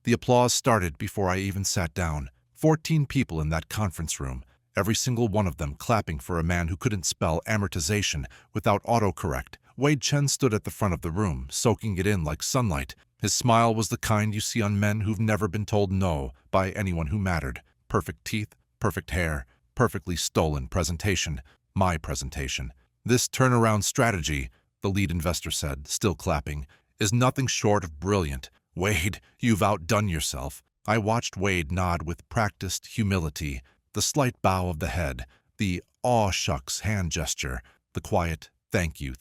The applause started before I even sat down. 14 people in that conference room, every single one of them clapping for a man who couldn't spell amortization without autocorrect. Wade Chen stood at the front of the room, soaking it in like sunlight. His smile was the kind you see on men who've never been told no by anyone who mattered. Perfect teeth, perfect hair, perfectly stolen presentation. My presentation. This turnaround strategy, the lead investor said, still clapping, is nothing short of brilliant. Wade, you've outdone yourself. I watched Wade nod with practiced humility, the slight bow of the head, the aw shucks hand gesture, the quiet thank you,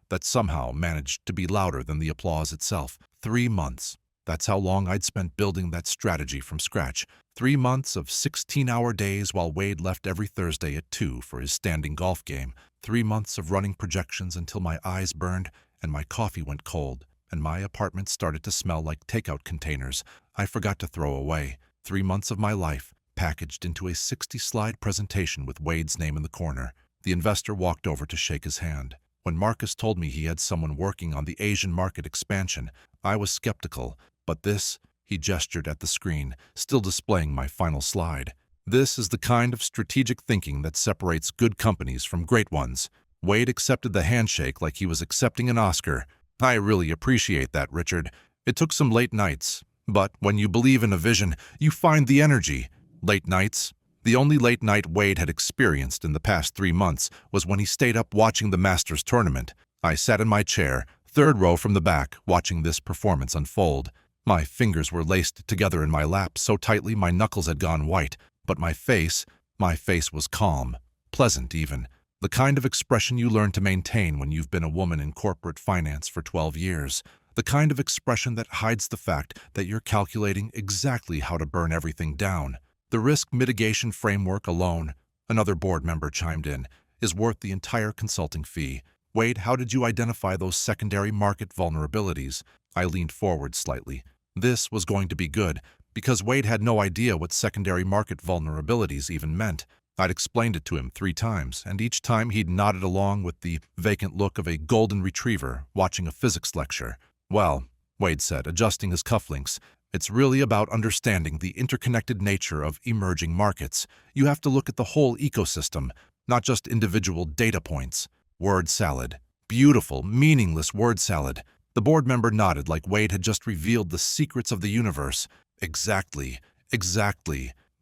that somehow managed to be louder than the applause itself. 3 months. That's how long I'd spent building that strategy from scratch. 3 months of 16-hour days while Wade left every Thursday at 2 for his standing golf game. 3 months of running projections until my eyes burned and my coffee went cold, and my apartment started to smell like takeout containers I forgot to throw away. 3 months of my life, packaged into a 60-slide presentation with Wade's name in the corner. The investor walked over to shake his hand. When Marcus told me he had someone working on the Asian market expansion, I was skeptical, but this, he gestured at the screen, still displaying my final slide. This is the kind of strategic thinking that separates good companies from great ones. Wade accepted the handshake like he was accepting an Oscar. I really appreciate that, Richard. It took some late nights, but when you believe in a vision, you find the energy. Late nights? The only late night Wade had experienced in the past 3 months was when he stayed up watching the Masters tournament. I sat in my chair, third row from the back, watching this performance unfold. My fingers were laced together in my lap so tightly my knuckles had gone white, but my face was calm, pleasant even. The kind of expression you learn to maintain when you've been a woman in corporate finance for 12 years. The kind of expression that hides the fact that you're calculating exactly how to burn everything down. The risk mitigation framework alone, another board member chimed in, is worth the entire consulting fee. Wade, how did you identify those secondary market vulnerabilities? I leaned forward slightly. This was going to be good, because Wade had no idea what secondary market vulnerabilities even meant. I'd explained it to him 3 times, and each time he'd nodded along with the vacant look of a golden retriever watching a physics lecture. Well, Wade said, adjusting his cufflinks, it's really about understanding the interconnected nature of emerging markets. You have to look at the whole ecosystem, not just individual data points. Word salad. Beautiful, meaningless word salad. The board member nodded like Wade had just revealed the secrets of the universe. Exactly.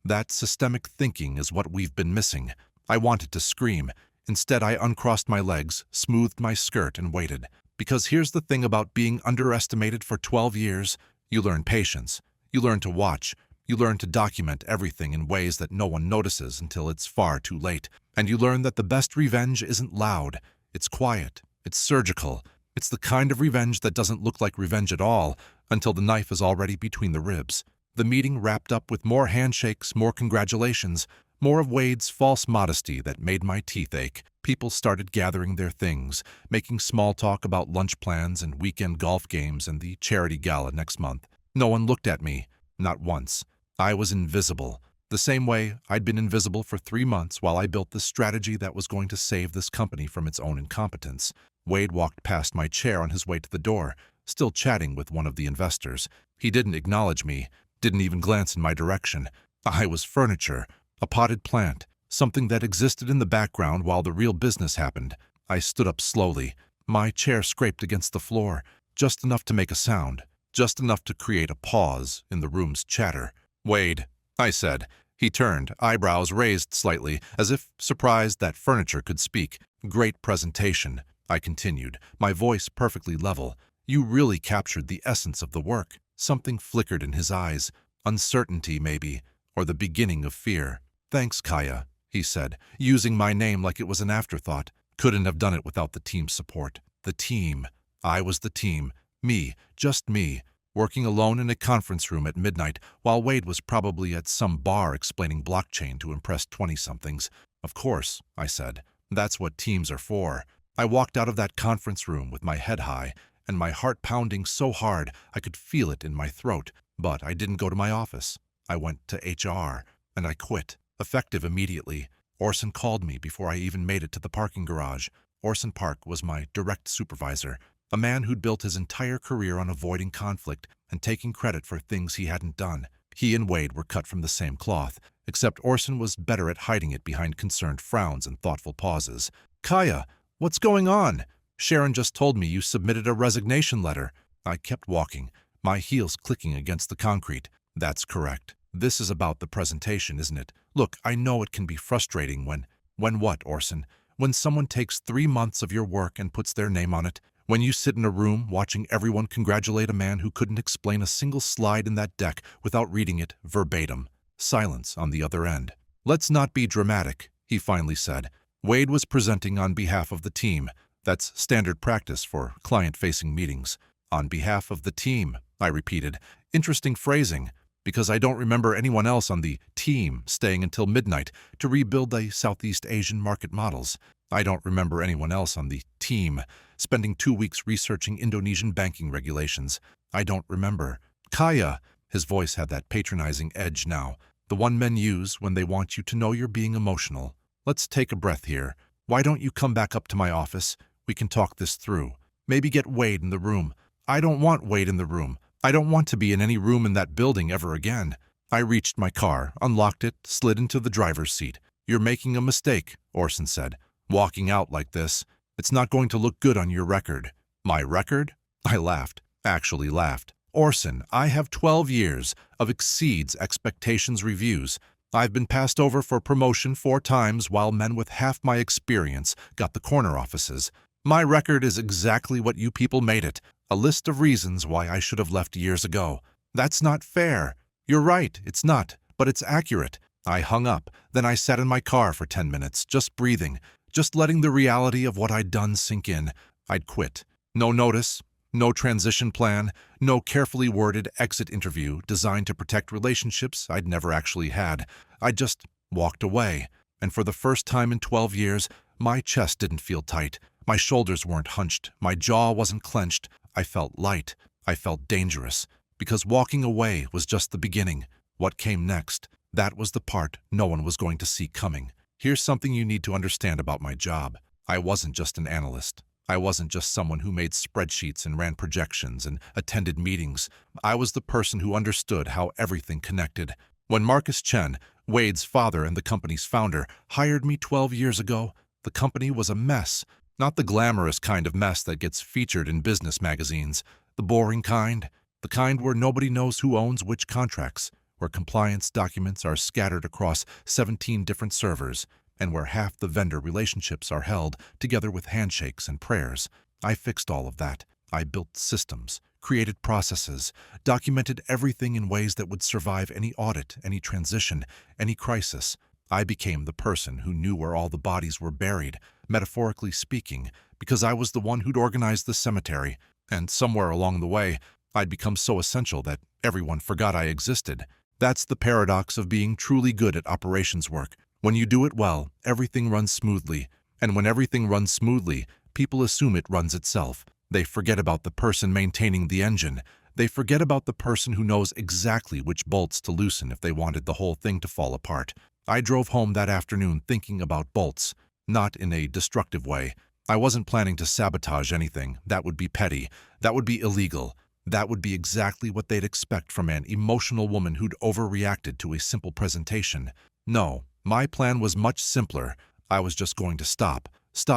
That systemic thinking is what we've been missing. I wanted to scream. Instead, I uncrossed my legs, smoothed my skirt, and waited. Because here's the thing about being underestimated for 12 years. You learn patience. You learn to watch. You learn to document everything in ways that no one notices until it's far too late. And you learn that the best revenge isn't loud. It's quiet. It's surgical. It's the kind of revenge that doesn't look like revenge at all until the knife is already between the ribs. The meeting wrapped up with more handshakes, more congratulations, more of Wade's false modesty that made my teeth ache. People started gathering their things, making small talk about lunch plans and weekend golf games and the charity gala next month. No one looked at me, not once. I was invisible, the same way I'd been invisible for 3 months while I built the strategy that was going to save this company from its own incompetence. Wade walked past my chair on his way to the door, still chatting with one of the investors. He didn't acknowledge me, didn't even glance in my direction. I was furniture, a potted plant, something that existed in the background while the real business happened. I stood up slowly. My chair scraped against the floor, just enough to make a sound, just enough to create a pause in the room's chatter. "Wade," I said. He turned, eyebrows raised slightly, as if surprised that furniture could speak. "Great presentation," I continued, my voice perfectly level. "You really captured the essence of the work." Something flickered in his eyes, uncertainty maybe, or the beginning of fear. "Thanks, Kaya," he said, using my name like it was an afterthought. Couldn't have done it without the team's support. The team. I was the team. Me, just me, working alone in a conference room at midnight while Wade was probably at some bar explaining blockchain to impress 20-somethings. "Of course," I said. "That's what teams are for." I walked out of that conference room with my head high and my heart pounding so hard I could feel it in my throat. But I didn't go to my office. I went to HR, and I quit, effective immediately. Orson called me before I even made it to the parking garage. Orson Park was my direct supervisor. A man who'd built his entire career on avoiding conflict and taking credit for things he hadn't done. He and Wade were cut from the same cloth, except Orson was better at hiding it behind concerned frowns and thoughtful pauses. "Kaya, what's going on? Sharon just told me you submitted a resignation letter." I kept walking, my heels clicking against the concrete. "That's correct. This is about the presentation, isn't it? Look, I know it can be frustrating when what, Orson? When someone takes 3 months of your work and puts their name on it? When you sit in a room watching everyone congratulate a man who couldn't explain a single slide in that deck without reading it verbatim?" Silence on the other end. "Let's not be dramatic," he finally said. Wade was presenting on behalf of the team. That's standard practice for client-facing meetings. "On behalf of the team," I repeated. Interesting phrasing, because I don't remember anyone else on the team staying until midnight to rebuild the Southeast Asian market models. I don't remember anyone else on the team spending 2 weeks researching Indonesian banking regulations. I don't remember. "Kaya," his voice had that patronizing edge now, the one men use when they want you to know you're being emotional. "Let's take a breath here. Why don't you come back up to my office? We can talk this through. Maybe get Wade in the room." "I don't want Wade in the room. I don't want to be in any room in that building ever again." I reached my car, unlocked it, slid into the driver's seat. "You're making a mistake," Orson said. "Walking out like this. It's not going to look good on your record." "My record?" I laughed. Actually laughed. "Orson, I have 12 years of exceeds expectations reviews. I've been passed over for promotion 4 times while men with half my experience got the corner offices. My record is exactly what you people made it. A list of reasons why I should have left years ago." "That's not fair." "You're right, it's not, but it's accurate." I hung up, then I sat in my car for 10 minutes, just breathing, just letting the reality of what I'd done sink in. I'd quit. No notice, no transition plan, no carefully worded exit interview designed to protect relationships I'd never actually had. I just walked away, and for the first time in 12 years, my chest didn't feel tight. My shoulders weren't hunched, my jaw wasn't clenched. I felt light. I felt dangerous. Because walking away was just the beginning. What came next? That was the part no one was going to see coming. Here's something you need to understand about my job. I wasn't just an analyst. I wasn't just someone who made spreadsheets and ran projections and attended meetings. I was the person who understood how everything connected. When Marcus Chen, Wade's father and the company's founder, hired me 12 years ago, the company was a mess. Not the glamorous kind of mess that gets featured in business magazines. The boring kind. The kind where nobody knows who owns which contracts, where compliance documents are scattered across 17 different servers, and where half the vendor relationships are held together with handshakes and prayers. I fixed all of that. I built systems, created processes, documented everything in ways that would survive any audit, any transition, any crisis. I became the person who knew where all the bodies were buried, metaphorically speaking, because I was the one who'd organized the cemetery, and somewhere along the way, I'd become so essential that everyone forgot I existed. That's the paradox of being truly good at operations work. When you do it well, everything runs smoothly, and when everything runs smoothly, people assume it runs itself. They forget about the person maintaining the engine. They forget about the person who knows exactly which bolts to loosen if they wanted the whole thing to fall apart. I drove home that afternoon thinking about bolts, not in a destructive way. I wasn't planning to sabotage anything. That would be petty. That would be illegal. That would be exactly what they'd expect from an emotional woman who'd overreacted to a simple presentation. No, my plan was much simpler. I was just going to stop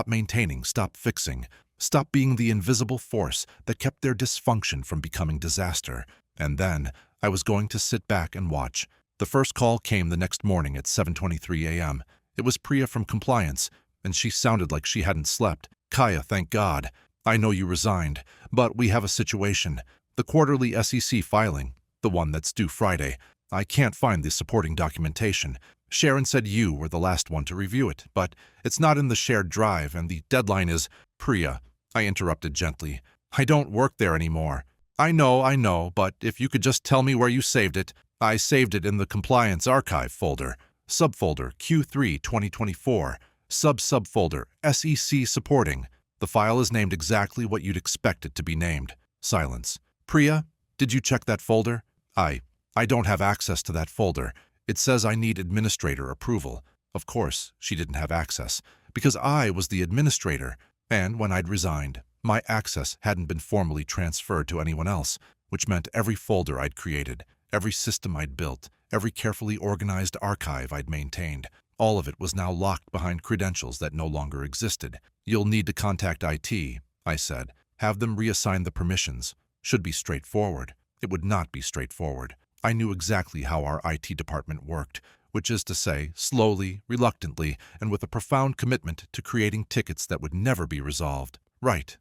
maintaining, stop fixing, stop being the invisible force that kept their dysfunction from becoming disaster. And then I was going to sit back and watch. The first call came the next morning at 7:23 a.m. It was Priya from compliance, and she sounded like she hadn't slept. "Kaya, thank God. I know you resigned, but we have a situation. The quarterly SEC filing, the one that's due Friday. I can't find the supporting documentation. Sharon said you were the last one to review it, but it's not in the shared drive, and the deadline is—" "Priya," I interrupted gently. "I don't work there anymore." I know, but if you could just tell me where you saved it." "I saved it in the Compliance Archive folder. Subfolder Q3 2024. Subfolder SEC Supporting. The file is named exactly what you'd expect it to be named." Silence. "Priya, did you check that folder?" I don't have access to that folder. It says I need administrator approval." Of course, she didn't have access, because I was the administrator, and when I'd resigned, My access hadn't been formally transferred to anyone else, which meant every folder I'd created, every system I'd built, every carefully organized archive I'd maintained, all of it was now locked behind credentials that no longer existed. "You'll need to contact IT, I said. "Have them reassign the permissions. Should be straightforward." It would not be straightforward. I knew exactly how our IT department worked, which is to say, slowly, reluctantly, and with a profound commitment to creating tickets that would never be resolved. Right,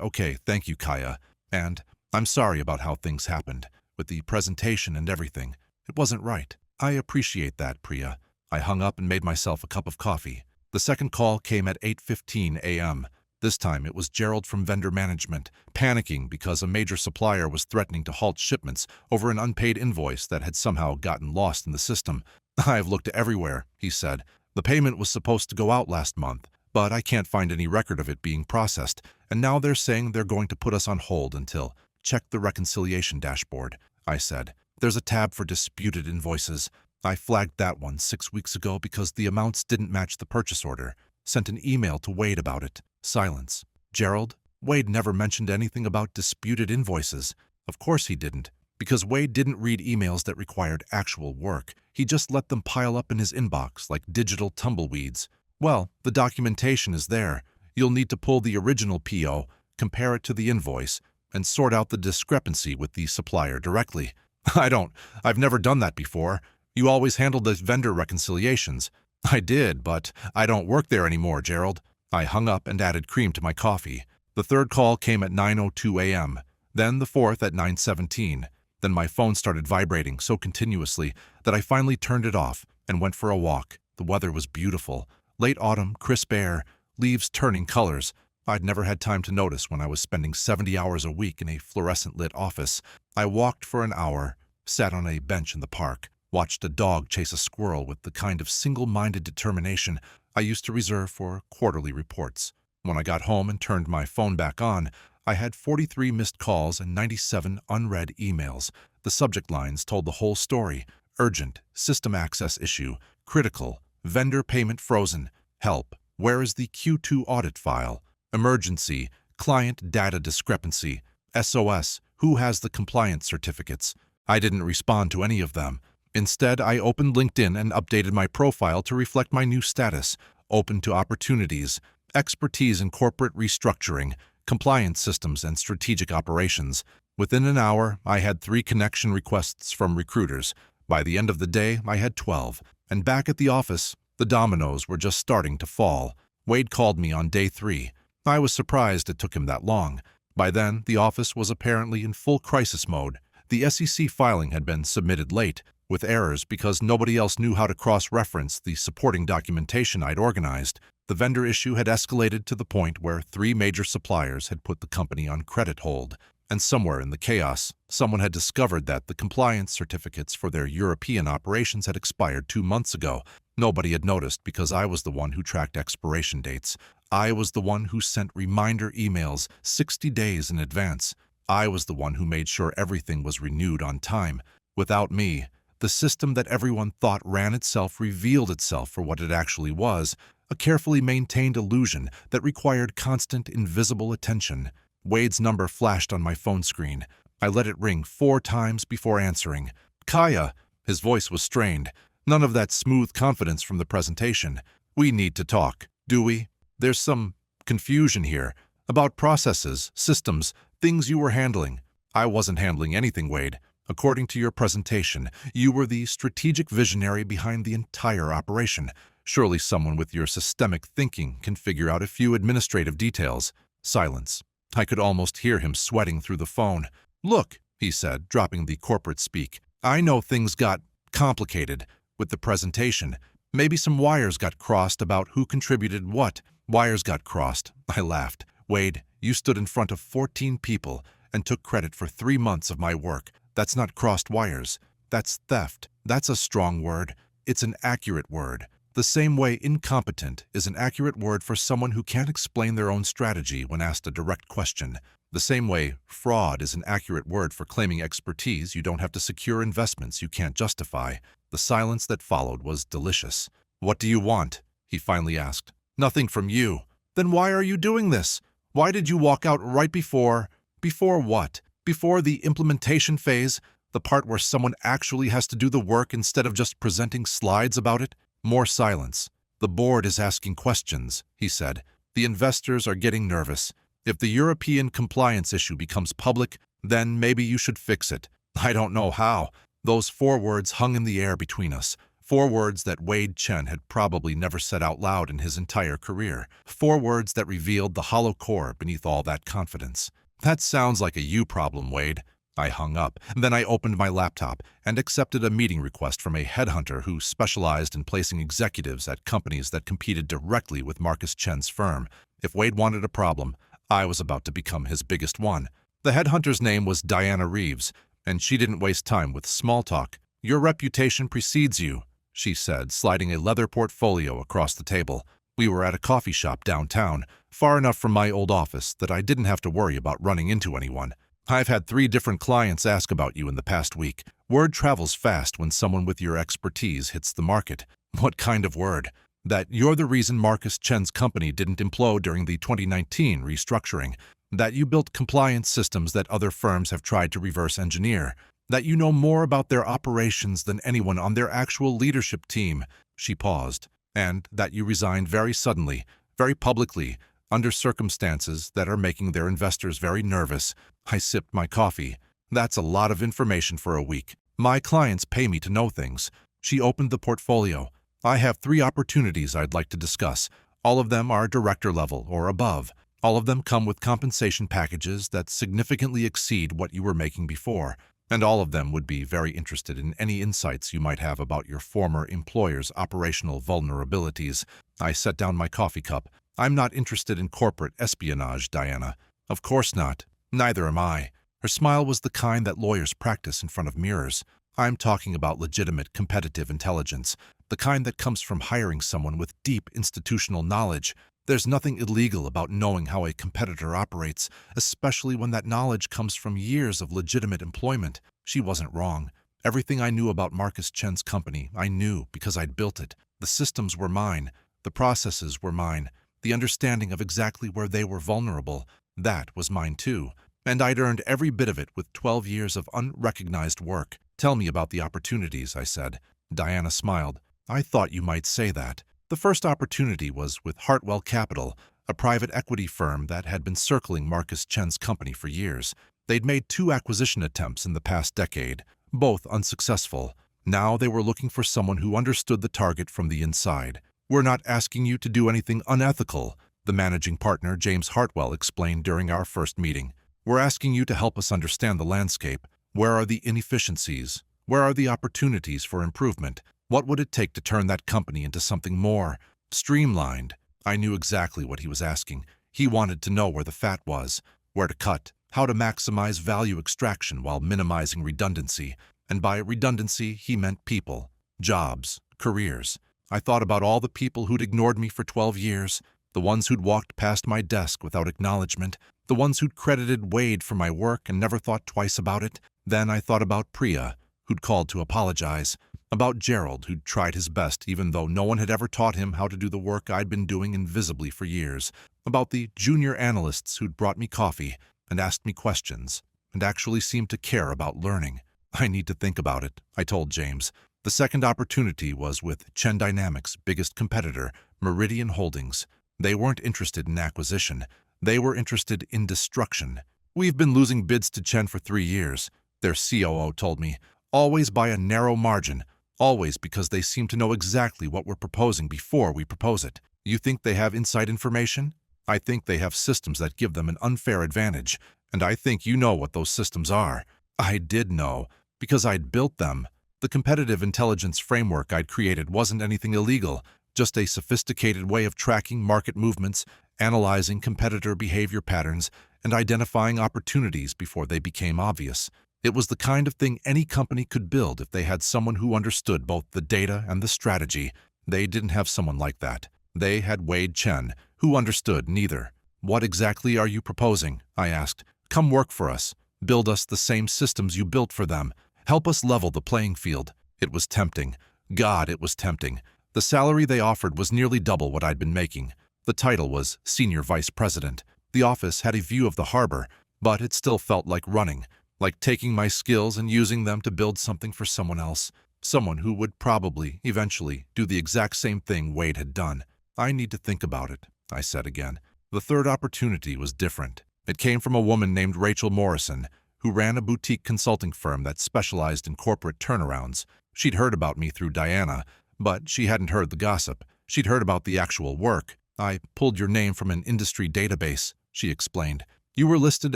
okay, thank you, Kaya. And I'm sorry about how things happened, with the presentation and everything. It wasn't right. I appreciate that, Priya. I hung up and made myself a cup of coffee. The second call came at 8:15 a.m. This time it was Gerald from vendor management, panicking because a major supplier was threatening to halt shipments over an unpaid invoice that had somehow gotten lost in the system. "I've looked everywhere," he said. "The payment was supposed to go out last month, but I can't find any record of it being processed, and now they're saying they're going to put us on hold until—" "Check the reconciliation dashboard," I said. "There's a tab for disputed invoices. I flagged that one 6 weeks ago because the amounts didn't match the purchase order. Sent an email to Wade about it." Silence. "Gerald? Wade never mentioned anything about disputed invoices." Of course he didn't, because Wade didn't read emails that required actual work. He just let them pile up in his inbox like digital tumbleweeds. "Well, the documentation is there. You'll need to pull the original PO, compare it to the invoice, and sort out the discrepancy with the supplier directly." I've never done that before. You always handled the vendor reconciliations." "I did, but I don't work there anymore, Gerald." I hung up and added cream to my coffee. The third call came at 9:02 a.m., then the fourth at 9:17. Then my phone started vibrating so continuously that I finally turned it off and went for a walk. The weather was beautiful. Late autumn, crisp air, leaves turning colors. I'd never had time to notice when I was spending 70 hours a week in a fluorescent-lit office. I walked for an hour, sat on a bench in the park, watched a dog chase a squirrel with the kind of single-minded determination I used to reserve for quarterly reports. When I got home and turned my phone back on, I had 43 missed calls and 97 unread emails. The subject lines told the whole story: urgent, system access issue, critical, vendor payment frozen, help, where is the Q2 audit file, emergency, client data discrepancy, SOS, who has the compliance certificates. I didn't respond to any of them. Instead, I opened LinkedIn and updated my profile to reflect my new status: open to opportunities, expertise in corporate restructuring, compliance systems, and strategic operations. Within an hour, I had 3 connection requests from recruiters. By the end of the day, I had 12. And back at the office, the dominoes were just starting to fall. Wade called me on day 3. I was surprised it took him that long. By then, the office was apparently in full crisis mode. The SEC filing had been submitted late, with errors because nobody else knew how to cross-reference the supporting documentation I'd organized. The vendor issue had escalated to the point where 3 major suppliers had put the company on credit hold. And somewhere in the chaos, someone had discovered that the compliance certificates for their European operations had expired 2 months ago. Nobody had noticed because I was the one who tracked expiration dates. I was the one who sent reminder emails 60 days in advance. I was the one who made sure everything was renewed on time. Without me, the system that everyone thought ran itself revealed itself for what it actually was: a carefully maintained illusion that required constant, invisible attention. Wade's number flashed on my phone screen. I let it ring 4 times before answering. "Kaya!" His voice was strained. None of that smooth confidence from the presentation. "We need to talk, do we? There's some confusion here about processes, systems, things you were handling." "I wasn't handling anything, Wade. According to your presentation, you were the strategic visionary behind the entire operation. Surely someone with your systemic thinking can figure out a few administrative details." Silence. I could almost hear him sweating through the phone. "Look," he said, dropping the corporate speak, "I know things got complicated with the presentation. Maybe some wires got crossed about who contributed what." "Wires got crossed," I laughed. "Wade, you stood in front of 14 people and took credit for 3 months of my work. That's not crossed wires. That's theft. That's a strong word. It's an accurate word. The same way incompetent is an accurate word for someone who can't explain their own strategy when asked a direct question. The same way fraud is an accurate word for claiming expertise you don't have to secure investments you can't justify." The silence that followed was delicious. "What do you want?" he finally asked. "Nothing from you." "Then why are you doing this? Why did you walk out right before? Before what? Before the implementation phase? The part where someone actually has to do the work instead of just presenting slides about it? More silence. The board is asking questions, he said. The investors are getting nervous. If the European compliance issue becomes public, then maybe you should fix it. I don't know how. Those 4 words hung in the air between us. 4 words that Wade Chen had probably never said out loud in his entire career. 4 words that revealed the hollow core beneath all that confidence. That sounds like a you problem, Wade. I hung up. Then I opened my laptop and accepted a meeting request from a headhunter who specialized in placing executives at companies that competed directly with Marcus Chen's firm. If Wade wanted a problem, I was about to become his biggest one. The headhunter's name was Diana Reeves, and she didn't waste time with small talk. Your reputation precedes you, she said, sliding a leather portfolio across the table. We were at a coffee shop downtown, far enough from my old office that I didn't have to worry about running into anyone. I've had 3 different clients ask about you in the past week. Word travels fast when someone with your expertise hits the market. What kind of word? That you're the reason Marcus Chen's company didn't implode during the 2019 restructuring. That you built compliance systems that other firms have tried to reverse engineer. That you know more about their operations than anyone on their actual leadership team. She paused. And that you resigned very suddenly, very publicly, under circumstances that are making their investors very nervous. I sipped my coffee. That's a lot of information for a week. My clients pay me to know things. She opened the portfolio. I have 3 opportunities I'd like to discuss. All of them are director level or above. All of them come with compensation packages that significantly exceed what you were making before. And all of them would be very interested in any insights you might have about your former employer's operational vulnerabilities. I set down my coffee cup. I'm not interested in corporate espionage, Diana. Of course not. Neither am I. Her smile was the kind that lawyers practice in front of mirrors. I'm talking about legitimate competitive intelligence, the kind that comes from hiring someone with deep institutional knowledge. There's nothing illegal about knowing how a competitor operates, especially when that knowledge comes from years of legitimate employment. She wasn't wrong. Everything I knew about Marcus Chen's company, I knew because I'd built it. The systems were mine. The processes were mine. The understanding of exactly where they were vulnerable, that was mine too. And I'd earned every bit of it with 12 years of unrecognized work. Tell me about the opportunities, I said. Diana smiled. I thought you might say that. The first opportunity was with Hartwell Capital, a private equity firm that had been circling Marcus Chen's company for years. They'd made 2 acquisition attempts in the past decade, both unsuccessful. Now they were looking for someone who understood the target from the inside. We're not asking you to do anything unethical, the managing partner, James Hartwell, explained during our first meeting. We're asking you to help us understand the landscape. Where are the inefficiencies? Where are the opportunities for improvement? What would it take to turn that company into something more streamlined? I knew exactly what he was asking. He wanted to know where the fat was, where to cut, how to maximize value extraction while minimizing redundancy. And by redundancy, he meant people, jobs, careers. I thought about all the people who'd ignored me for 12 years, the ones who'd walked past my desk without acknowledgement, the ones who'd credited Wade for my work and never thought twice about it. Then I thought about Priya, who'd called to apologize, about Gerald, who'd tried his best even though no one had ever taught him how to do the work I'd been doing invisibly for years, about the junior analysts who'd brought me coffee and asked me questions and actually seemed to care about learning. I need to think about it, I told James. The second opportunity was with Chen Dynamics' biggest competitor, Meridian Holdings. They weren't interested in acquisition. They were interested in destruction. We've been losing bids to Chen for 3 years, their COO told me, always by a narrow margin, always because they seem to know exactly what we're proposing before we propose it. You think they have inside information? I think they have systems that give them an unfair advantage, and I think you know what those systems are. I did know, because I'd built them. The competitive intelligence framework I'd created wasn't anything illegal, just a sophisticated way of tracking market movements, analyzing competitor behavior patterns, and identifying opportunities before they became obvious. It was the kind of thing any company could build if they had someone who understood both the data and the strategy. They didn't have someone like that. They had Wade Chen, who understood neither. What exactly are you proposing? I asked. Come work for us. Build us the same systems you built for them. Help us level the playing field. It was tempting. God, it was tempting. The salary they offered was nearly double what I'd been making. The title was Senior Vice President. The office had a view of the harbor, but it still felt like running, like taking my skills and using them to build something for someone else, someone who would probably, eventually, do the exact same thing Wade had done. I need to think about it, I said again. The third opportunity was different. It came from a woman named Rachel Morrison, who ran a boutique consulting firm that specialized in corporate turnarounds. She'd heard about me through Diana, but she hadn't heard the gossip. She'd heard about the actual work. I pulled your name from an industry database, she explained. You were listed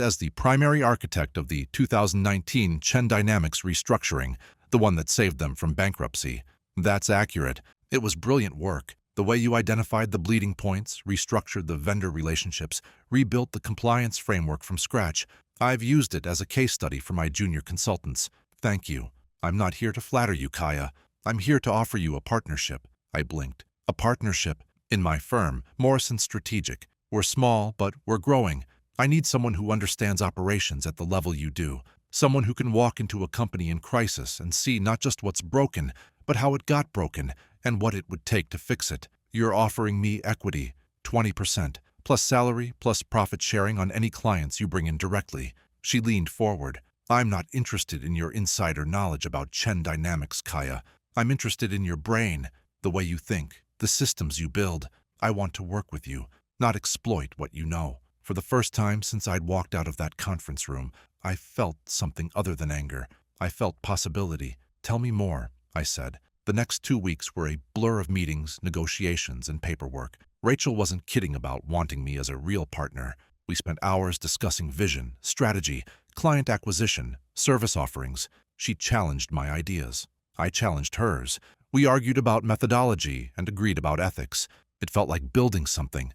as the primary architect of the 2019 Chen Dynamics restructuring, the one that saved them from bankruptcy. That's accurate. It was brilliant work. The way you identified the bleeding points, restructured the vendor relationships, rebuilt the compliance framework from scratch. I've used it as a case study for my junior consultants. Thank you. I'm not here to flatter you, Kaya. I'm here to offer you a partnership. I blinked. A partnership? In my firm, Morrison Strategic. We're small, but we're growing. I need someone who understands operations at the level you do. Someone who can walk into a company in crisis and see not just what's broken, but how it got broken and what it would take to fix it. You're offering me equity, 20%, plus salary, plus profit sharing on any clients you bring in directly. She leaned forward. I'm not interested in your insider knowledge about Chen Dynamics, Kaya. I'm interested in your brain, the way you think, the systems you build. I want to work with you, not exploit what you know. For the first time since I'd walked out of that conference room, I felt something other than anger. I felt possibility. Tell me more, I said. The next 2 weeks were a blur of meetings, negotiations, and paperwork. Rachel wasn't kidding about wanting me as a real partner. We spent hours discussing vision, strategy, client acquisition, service offerings. She challenged my ideas. I challenged hers. We argued about methodology and agreed about ethics. It felt like building something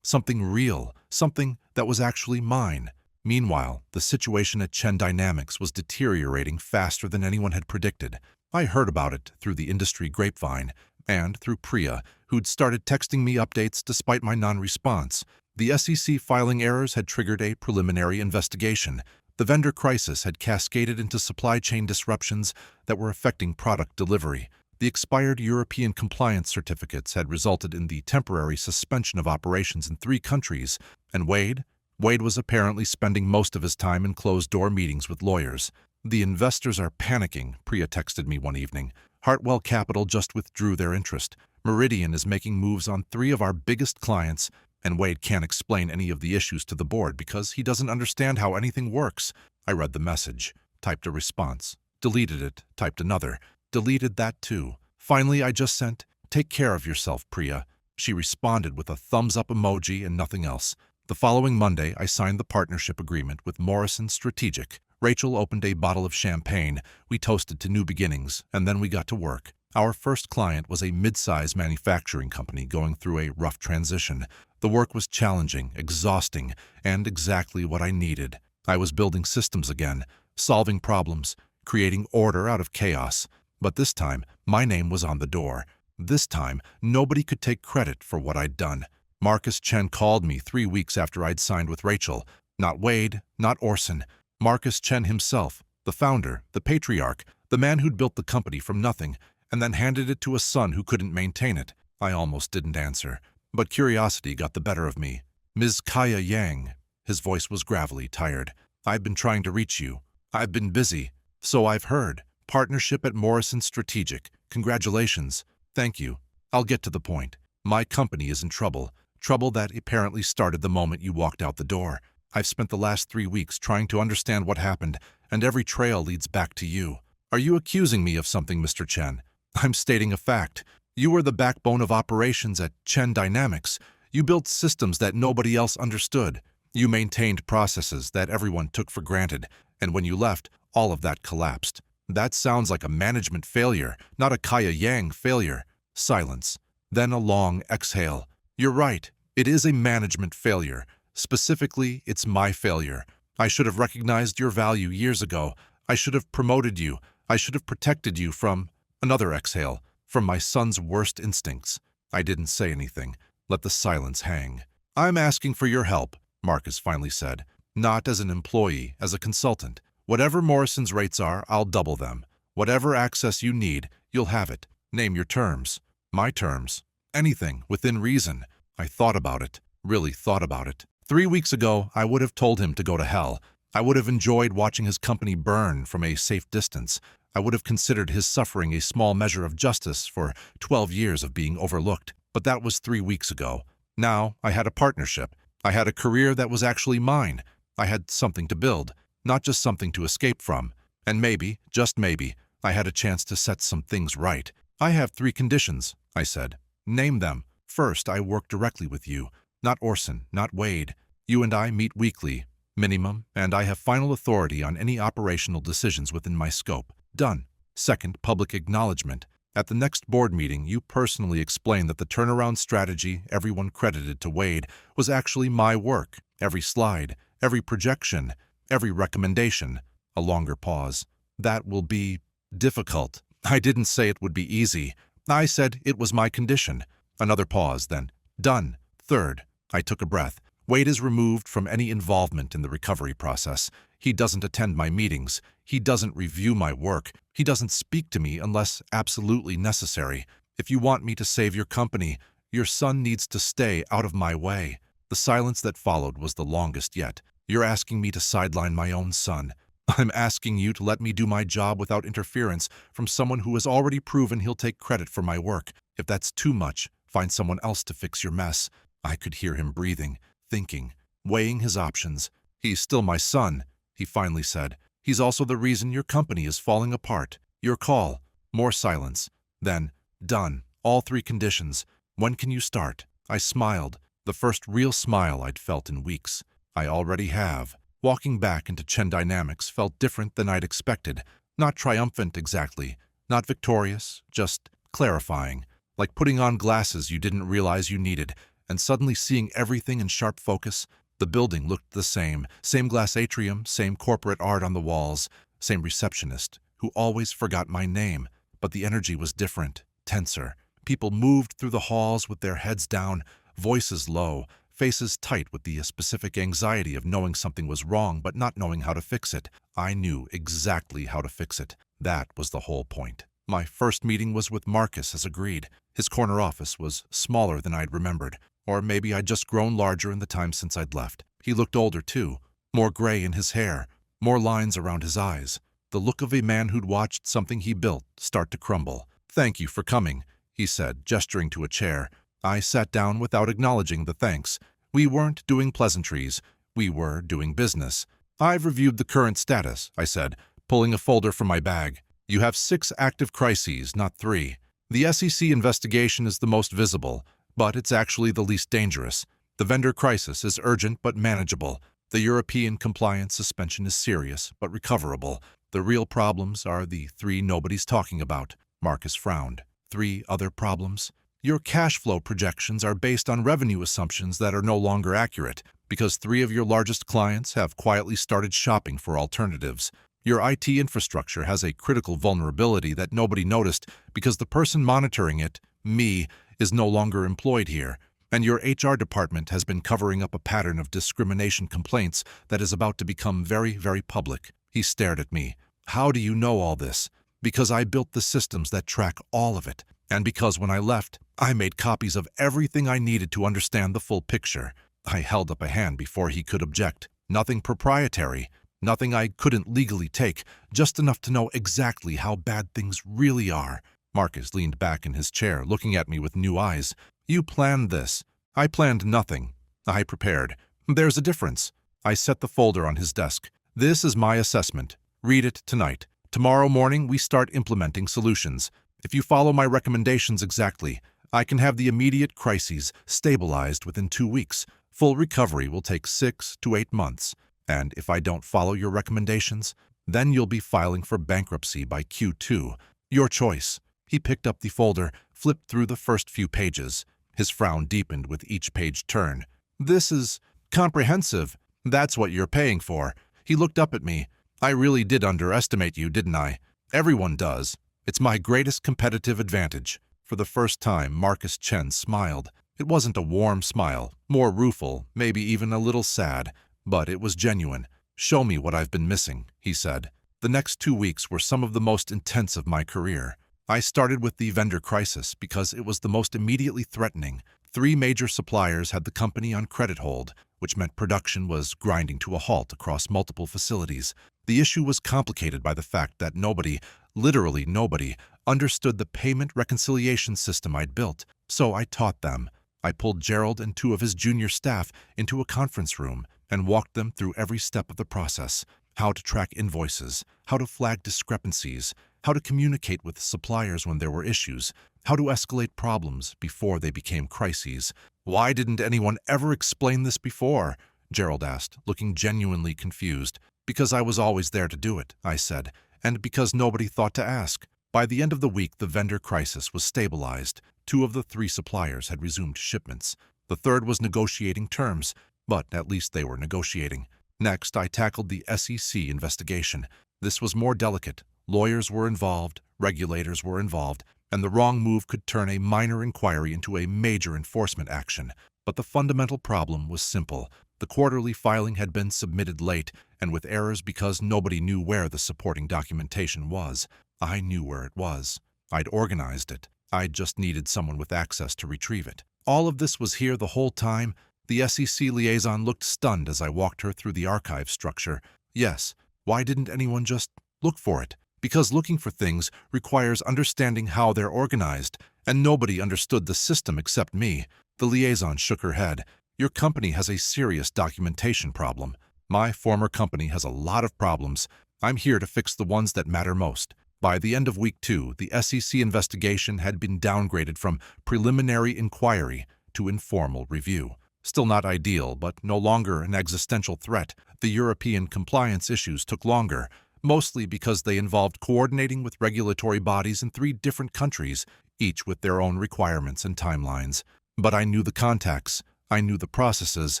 real, something that was actually mine. Meanwhile, the situation at Chen Dynamics was deteriorating faster than anyone had predicted. I heard about it through the industry grapevine and through Priya, who'd started texting me updates despite my non-response. The SEC filing errors had triggered a preliminary investigation. The vendor crisis had cascaded into supply chain disruptions that were affecting product delivery. The expired European compliance certificates had resulted in the temporary suspension of operations in 3 countries, and Wade was apparently spending most of his time in closed-door meetings with lawyers. The investors are panicking, Priya texted me one evening. Hartwell Capital just withdrew their interest. Meridian is making moves on 3 of our biggest clients, and Wade can't explain any of the issues to the board because he doesn't understand how anything works. I read the message, typed a response, deleted it, typed another, deleted that too. Finally, I just sent, "Take care of yourself, Priya." She responded with a thumbs-up emoji and nothing else. The following Monday, I signed the partnership agreement with Morrison Strategic. Rachel opened a bottle of champagne. We toasted to new beginnings, and then we got to work. Our first client was a mid-size manufacturing company going through a rough transition. The work was challenging, exhausting, and exactly what I needed. I was building systems again, solving problems, creating order out of chaos. But this time, my name was on the door. This time, nobody could take credit for what I'd done. Marcus Chen called me 3 weeks after I'd signed with Rachel. Not Wade, not Orson. Marcus Chen himself, the founder, the patriarch, the man who'd built the company from nothing, and then handed it to a son who couldn't maintain it. I almost didn't answer, but curiosity got the better of me. "Ms. Kaya Yang." His voice was gravelly, tired. "I've been trying to reach you. I've been busy." "So I've heard. Partnership at Morrison Strategic. Congratulations." "Thank you. I'll get to the point. My company is in trouble. Trouble that apparently started the moment you walked out the door. I've spent the last 3 weeks trying to understand what happened, and every trail leads back to you." "Are you accusing me of something, Mr. Chen?" "I'm stating a fact. You were the backbone of operations at Chen Dynamics. You built systems that nobody else understood. You maintained processes that everyone took for granted, and when you left, all of that collapsed. That sounds like a management failure, not a Kaya Yang failure." Silence. Then a long exhale. "You're right. It is a management failure. Specifically, it's my failure. I should have recognized your value years ago. I should have promoted you. I should have protected you from—" Another exhale. "From my son's worst instincts." I didn't say anything. Let the silence hang. "I'm asking for your help," Marcus finally said. "Not as an employee, as a consultant. Whatever Morrison's rates are, I'll double them. Whatever access you need, you'll have it. Name your terms." "My terms? Anything, within reason." I thought about it, really thought about it. 3 weeks ago, I would have told him to go to hell. I would have enjoyed watching his company burn from a safe distance. I would have considered his suffering a small measure of justice for 12 years of being overlooked. But that was 3 weeks ago. Now, I had a partnership. I had a career that was actually mine. I had something to build, not just something to escape from. And maybe, just maybe, I had a chance to set some things right. I have 3 conditions, I said. Name them. First, I work directly with you. Not Orson, not Wade. You and I meet weekly, minimum, and I have final authority on any operational decisions within my scope. Done. Second, public acknowledgement. At the next board meeting, you personally explained that the turnaround strategy everyone credited to Wade was actually my work. Every slide, every projection, every recommendation. A longer pause. That will be difficult. I didn't say it would be easy. I said it was my condition. Another pause, then. Done. Third. I took a breath. Wade is removed from any involvement in the recovery process. He doesn't attend my meetings. He doesn't review my work. He doesn't speak to me unless absolutely necessary. If you want me to save your company, your son needs to stay out of my way. The silence that followed was the longest yet. You're asking me to sideline my own son. I'm asking you to let me do my job without interference from someone who has already proven he'll take credit for my work. If that's too much, find someone else to fix your mess. I could hear him breathing, thinking, weighing his options. He's still my son, he finally said. He's also the reason your company is falling apart. Your call. More silence. Then, done. All 3 conditions. When can you start? I smiled, the first real smile I'd felt in weeks. I already have. Walking back into Chen Dynamics felt different than I'd expected. Not triumphant exactly, not victorious, just clarifying. Like putting on glasses you didn't realize you needed, and suddenly seeing everything in sharp focus. The building looked the same glass atrium, same corporate art on the walls, same receptionist, who always forgot my name. But the energy was different, tenser. People moved through the halls with their heads down, voices low, faces tight with the specific anxiety of knowing something was wrong but not knowing how to fix it. I knew exactly how to fix it. That was the whole point. My first meeting was with Marcus as agreed. His corner office was smaller than I'd remembered. Or maybe I'd just grown larger in the time since I'd left. He looked older, too. More gray in his hair, more lines around his eyes. The look of a man who'd watched something he built start to crumble. "Thank you for coming," he said, gesturing to a chair. I sat down without acknowledging the thanks. We weren't doing pleasantries. We were doing business. "I've reviewed the current status," I said, pulling a folder from my bag. "You have 6 active crises, not 3. The SEC investigation is the most visible, but it's actually the least dangerous. The vendor crisis is urgent but manageable. The European compliance suspension is serious but recoverable. The real problems are the 3 nobody's talking about." Marcus frowned. 3 other problems? Your cash flow projections are based on revenue assumptions that are no longer accurate, because 3 of your largest clients have quietly started shopping for alternatives. Your IT infrastructure has a critical vulnerability that nobody noticed because the person monitoring it, me, is no longer employed here, and your HR department has been covering up a pattern of discrimination complaints that is about to become very, very public. He stared at me. "How do you know all this?" "Because I built the systems that track all of it, and because when I left, I made copies of everything I needed to understand the full picture." I held up a hand before he could object. Nothing proprietary, nothing I couldn't legally take, just enough to know exactly how bad things really are. Marcus leaned back in his chair, looking at me with new eyes. "You planned this." "I planned nothing. I prepared." "There's a difference." I set the folder on his desk. "This is my assessment. Read it tonight. Tomorrow morning we start implementing solutions. If you follow my recommendations exactly, I can have the immediate crises stabilized within 2 weeks. Full recovery will take 6 to 8 months. And if I don't follow your recommendations, then you'll be filing for bankruptcy by Q2. Your choice." He picked up the folder, flipped through the first few pages. His frown deepened with each page turn. "This is comprehensive. That's what you're paying for." He looked up at me. "I really did underestimate you, didn't I? Everyone does. It's my greatest competitive advantage." For the first time, Marcus Chen smiled. It wasn't a warm smile, more rueful, maybe even a little sad, but it was genuine. "Show me what I've been missing," he said. The next 2 weeks were some of the most intense of my career. I started with the vendor crisis because it was the most immediately threatening. 3 major suppliers had the company on credit hold. which meant production was grinding to a halt across multiple facilities. The issue was complicated by the fact that nobody, literally nobody, understood the payment reconciliation system I'd built, so I taught them. I pulled Gerald and two of his junior staff into a conference room and walked them through every step of the process: how to track invoices, how to flag discrepancies, how to communicate with suppliers when there were issues, how to escalate problems before they became crises. "Why didn't anyone ever explain this before?" Gerald asked, looking genuinely confused. "Because I was always there to do it," I said, "and because nobody thought to ask." By the end of the week, the vendor crisis was stabilized. 2 of the 3 suppliers had resumed shipments. The third was negotiating terms, but at least they were negotiating. Next, I tackled the SEC investigation. This was more delicate. Lawyers were involved, regulators were involved, and the wrong move could turn a minor inquiry into a major enforcement action. But the fundamental problem was simple. The quarterly filing had been submitted late and with errors because nobody knew where the supporting documentation was. I knew where it was. I'd organized it. I just needed someone with access to retrieve it. All of this was here the whole time. The SEC liaison looked stunned as I walked her through the archive structure. Yes, why didn't anyone just look for it? Because looking for things requires understanding how they're organized, and nobody understood the system except me. The liaison shook her head. "Your company has a serious documentation problem. My former company has a lot of problems. I'm here to fix the ones that matter most." By the end of week 2, the SEC investigation had been downgraded from preliminary inquiry to informal review. Still not ideal, but no longer an existential threat. The European compliance issues took longer, mostly because they involved coordinating with regulatory bodies in 3 different countries, each with their own requirements and timelines. But I knew the contacts, I knew the processes,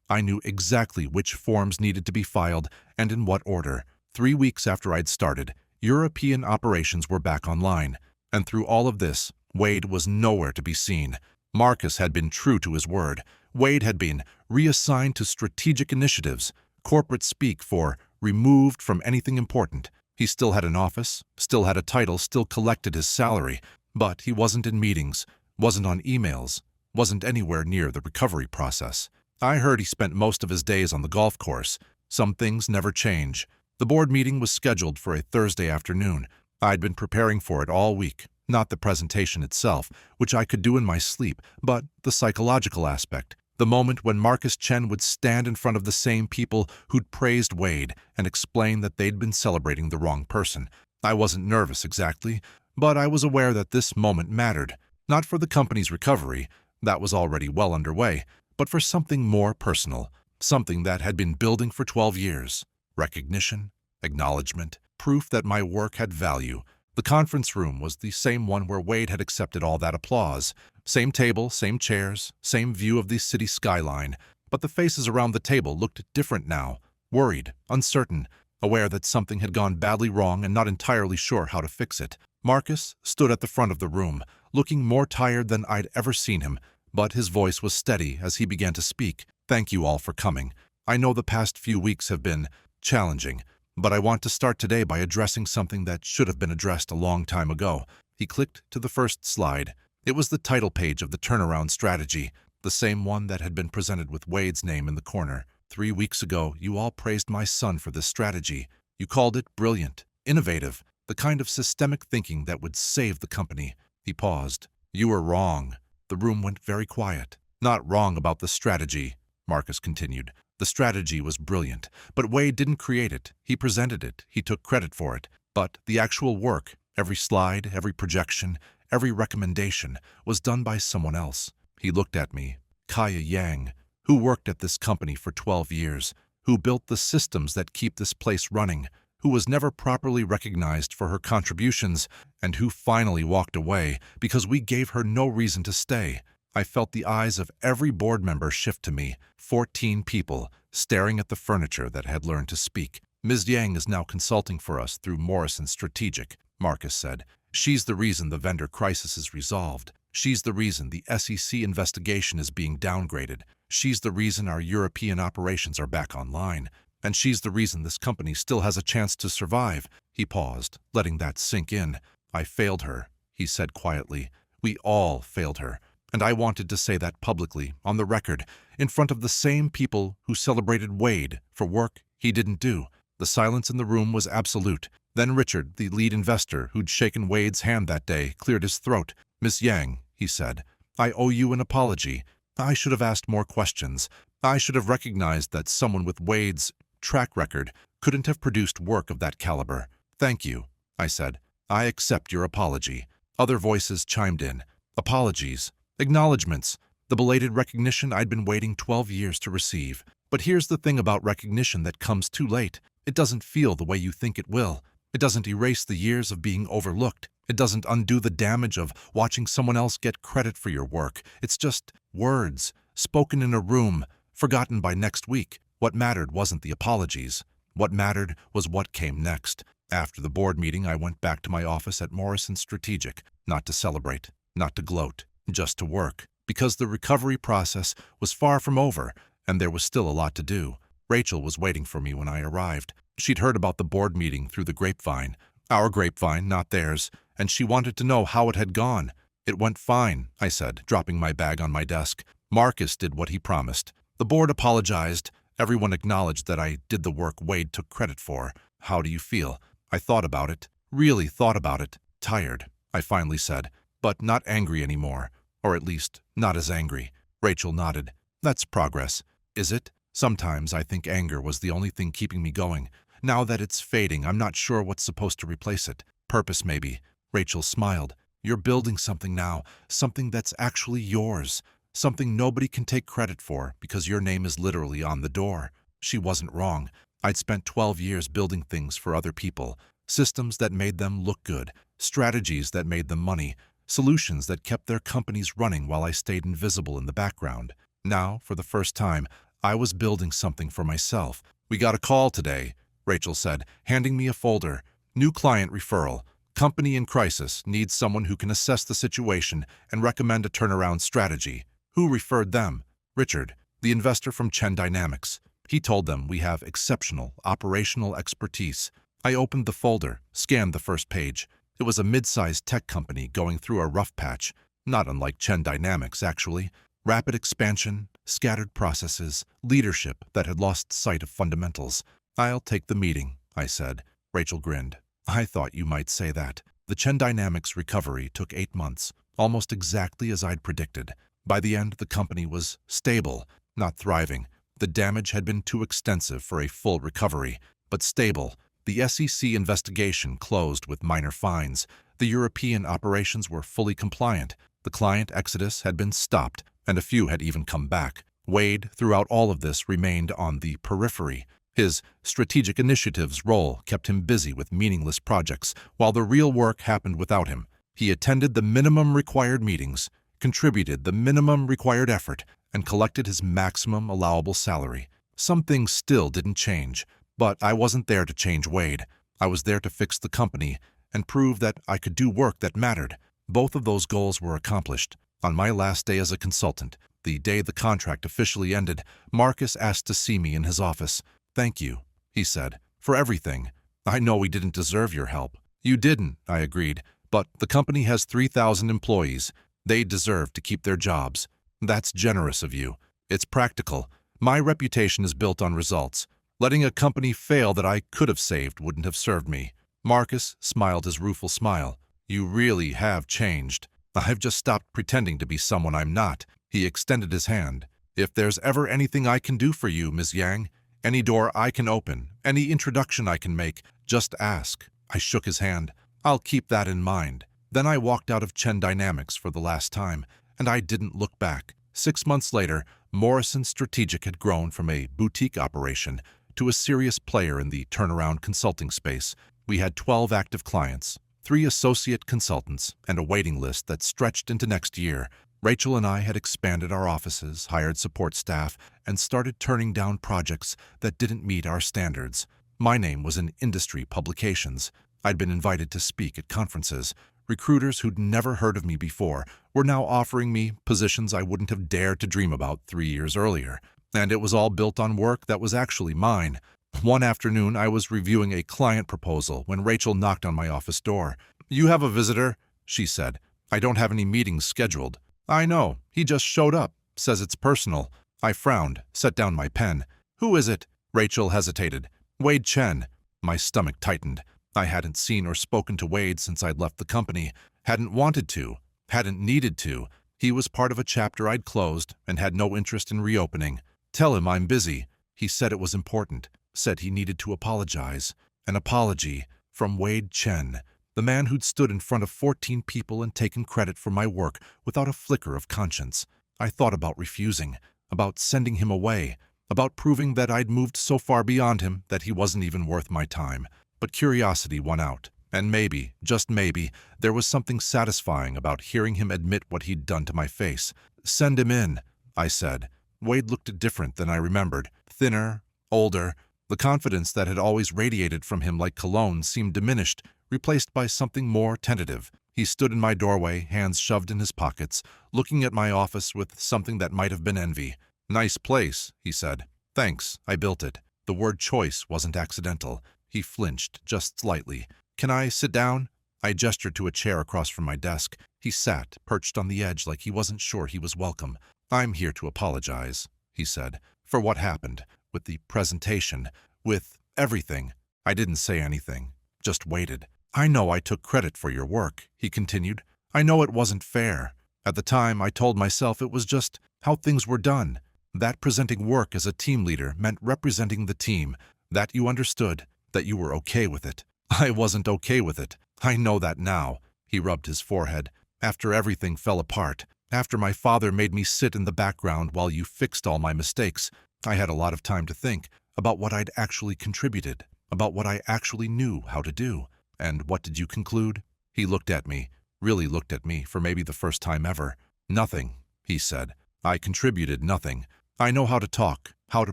I knew exactly which forms needed to be filed and in what order. 3 weeks after I'd started, European operations were back online, and through all of this, Wade was nowhere to be seen. Marcus had been true to his word. Wade had been reassigned to strategic initiatives, corporate speak for removed from anything important. He still had an office, still had a title, still collected his salary, but he wasn't in meetings, wasn't on emails, wasn't anywhere near the recovery process. I heard he spent most of his days on the golf course. Some things never change. The board meeting was scheduled for a Thursday afternoon. I'd been preparing for it all week, not the presentation itself, which I could do in my sleep, but the psychological aspect. The moment when Marcus Chen would stand in front of the same people who'd praised Wade and explain that they'd been celebrating the wrong person. I wasn't nervous exactly, but I was aware that this moment mattered, not for the company's recovery, that was already well underway, but for something more personal, something that had been building for 12 years. Recognition, acknowledgement, proof that my work had value. The conference room was the same one where Wade had accepted all that applause. Same table, same chairs, same view of the city skyline, but the faces around the table looked different now, worried, uncertain, aware that something had gone badly wrong and not entirely sure how to fix it. Marcus stood at the front of the room, looking more tired than I'd ever seen him, but his voice was steady as he began to speak. "Thank you all for coming. I know the past few weeks have been challenging, but I want to start today by addressing something that should have been addressed a long time ago." He clicked to the first slide. It was the title page of the turnaround strategy, the same one that had been presented with Wade's name in the corner. "3 weeks ago, you all praised my son for this strategy. You called it brilliant, innovative, the kind of systemic thinking that would save the company." He paused. "You were wrong." The room went very quiet. "Not wrong about the strategy," Marcus continued. "The strategy was brilliant, but Wade didn't create it. He presented it. He took credit for it. But the actual work, every slide, every projection, every recommendation, was done by someone else." He looked at me. "Kaya Yang, who worked at this company for 12 years, who built the systems that keep this place running, who was never properly recognized for her contributions, and who finally walked away because we gave her no reason to stay." I felt the eyes of every board member shift to me, 14 people, staring at the furniture that had learned to speak. "Ms. Yang is now consulting for us through Morrison Strategic," Marcus said. "She's the reason the vendor crisis is resolved. She's the reason the SEC investigation is being downgraded. She's the reason our European operations are back online. And she's the reason this company still has a chance to survive." He paused, letting that sink in. "I failed her," he said quietly. "We all failed her. And I wanted to say that publicly, on the record, in front of the same people who celebrated Wade for work he didn't do. The silence in the room was absolute. Then Richard, the lead investor who'd shaken Wade's hand that day, cleared his throat. "Miss Yang," he said, "I owe you an apology. I should have asked more questions. I should have recognized that someone with Wade's track record couldn't have produced work of that caliber." "Thank you," I said. "I accept your apology." Other voices chimed in. Apologies, acknowledgments, the belated recognition I'd been waiting 12 years to receive. But here's the thing about recognition that comes too late. It doesn't feel the way you think it will. It doesn't erase the years of being overlooked. It doesn't undo the damage of watching someone else get credit for your work. It's just words, spoken in a room, forgotten by next week. What mattered wasn't the apologies. What mattered was what came next. After the board meeting, I went back to my office at Morrison Strategic, not to celebrate, not to gloat, just to work. Because the recovery process was far from over, and there was still a lot to do. Rachel was waiting for me when I arrived. She'd heard about the board meeting through the grapevine. Our grapevine, not theirs, and she wanted to know how it had gone. "It went fine," I said, dropping my bag on my desk. "Marcus did what he promised. The board apologized. Everyone acknowledged that I did the work Wade took credit for. How do you feel?" I thought about it, really thought about it. "Tired," I finally said, "but not angry anymore. Or at least, not as angry." Rachel nodded. "That's progress." "Is it? Sometimes I think anger was the only thing keeping me going. Now that it's fading, I'm not sure what's supposed to replace it. Purpose, maybe." Rachel smiled. "You're building something now, something that's actually yours. Something nobody can take credit for because your name is literally on the door." She wasn't wrong. I'd spent 12 years building things for other people. Systems that made them look good. Strategies that made them money. Solutions that kept their companies running while I stayed invisible in the background. Now, for the first time, I was building something for myself. "We got a call today," Rachel said, handing me a folder. "New client referral. Company in crisis needs someone who can assess the situation and recommend a turnaround strategy." "Who referred them?" "Richard, the investor from Chen Dynamics. He told them we have exceptional operational expertise." I opened the folder, scanned the first page. It was a mid-sized tech company going through a rough patch, not unlike Chen Dynamics, actually. Rapid expansion, scattered processes, leadership that had lost sight of fundamentals. "I'll take the meeting," I said. Rachel grinned. "I thought you might say that." The Chen Dynamics recovery took 8 months, almost exactly as I'd predicted. By the end, the company was stable, not thriving. The damage had been too extensive for a full recovery, but stable. The SEC investigation closed with minor fines. The European operations were fully compliant. The client exodus had been stopped, and a few had even come back. Wade, throughout all of this, remained on the periphery. His strategic initiatives role kept him busy with meaningless projects, while the real work happened without him. He attended the minimum required meetings, contributed the minimum required effort, and collected his maximum allowable salary. Some things still didn't change, but I wasn't there to change Wade. I was there to fix the company and prove that I could do work that mattered. Both of those goals were accomplished. On my last day as a consultant, the day the contract officially ended, Marcus asked to see me in his office. "Thank you," he said, "for everything. I know we didn't deserve your help." "You didn't," I agreed, "but the company has 3,000 employees. They deserve to keep their jobs. That's generous of you. It's practical. My reputation is built on results. Letting a company fail that I could have saved wouldn't have served me." Marcus smiled his rueful smile. "You really have changed. I've just stopped pretending to be someone I'm not." He extended his hand. "If there's ever anything I can do for you, Ms. Yang, any door I can open, any introduction I can make, just ask." I shook his hand. "I'll keep that in mind." Then I walked out of Chen Dynamics for the last time, and I didn't look back. 6 months later, Morrison Strategic had grown from a boutique operation to a serious player in the turnaround consulting space. We had 12 active clients, 3 associate consultants, and a waiting list that stretched into next year. Rachel and I had expanded our offices, hired support staff, and started turning down projects that didn't meet our standards. My name was in industry publications. I'd been invited to speak at conferences. Recruiters who'd never heard of me before were now offering me positions I wouldn't have dared to dream about 3 years earlier. And it was all built on work that was actually mine. One afternoon, I was reviewing a client proposal when Rachel knocked on my office door. "You have a visitor," she said. "I don't have any meetings scheduled." I know, he just showed up, says it's personal. I frowned, set down my pen. Who is it? Rachel hesitated. Wade Chen. My stomach tightened. I hadn't seen or spoken to Wade since I'd left the company. Hadn't wanted to. Hadn't needed to. He was part of a chapter I'd closed and had no interest in reopening. Tell him I'm busy. He said it was important. Said he needed to apologize. An apology from Wade Chen, the man who'd stood in front of 14 people and taken credit for my work without a flicker of conscience. I thought about refusing, about sending him away, about proving that I'd moved so far beyond him that he wasn't even worth my time. But curiosity won out, and maybe, just maybe, there was something satisfying about hearing him admit what he'd done to my face. Send him in, I said. Wade looked different than I remembered, thinner, older. The confidence that had always radiated from him like cologne seemed diminished, replaced by something more tentative. He stood in my doorway, hands shoved in his pockets, looking at my office with something that might have been envy. Nice place, he said. Thanks, I built it. The word choice wasn't accidental. He flinched, just slightly. Can I sit down? I gestured to a chair across from my desk. He sat, perched on the edge like he wasn't sure he was welcome. I'm here to apologize, he said, for what happened, with the presentation, with everything. I didn't say anything, just waited. I know I took credit for your work, he continued. I know it wasn't fair. At the time, I told myself it was just how things were done. That presenting work as a team leader meant representing the team, that you understood, that you were okay with it. I wasn't okay with it. I know that now. He rubbed his forehead. After everything fell apart, after my father made me sit in the background while you fixed all my mistakes, I had a lot of time to think about what I'd actually contributed, about what I actually knew how to do. And what did you conclude? He looked at me, really looked at me for maybe the first time ever. Nothing, he said. I contributed nothing. I know how to talk, how to